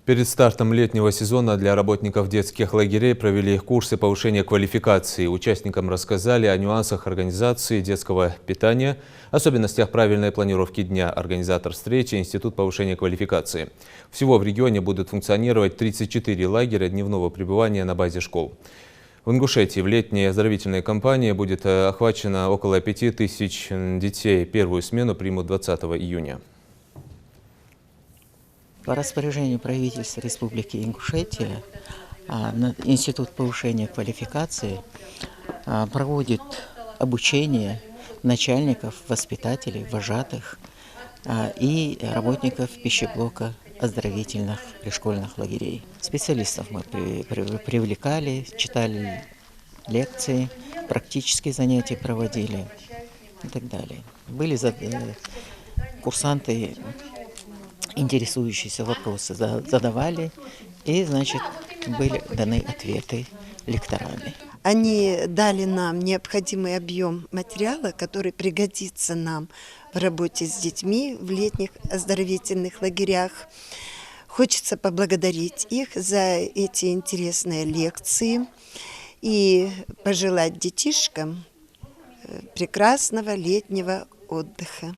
Перед стартом летнего сезона для работников детских лагерей провели курсы повышения квалификации. Участникам рассказали о нюансах организации детского питания, особенностях правильной планировки дня. Организатор встречи – Институт повышения квалификации. Всего в регионе будут функционировать 34 лагеря дневного пребывания на базе школ. В Ингушетии в летней оздоровительной кампании будет охвачено около 5000 детей. Первую смену примут 20 июня. По распоряжению правительства Республики Ингушетия Институт повышения квалификации проводит обучение начальников, воспитателей, вожатых и работников пищеблока оздоровительных пришкольных лагерей. Специалистов мы привлекали, читали лекции, практические занятия проводили и так далее. Были курсанты, интересующиеся вопросы задавали, и, значит, были даны ответы лекторами. Они дали нам необходимый объем материала, который пригодится нам в работе с детьми в летних оздоровительных лагерях. Хочется поблагодарить их за эти интересные лекции и пожелать детишкам прекрасного летнего отдыха.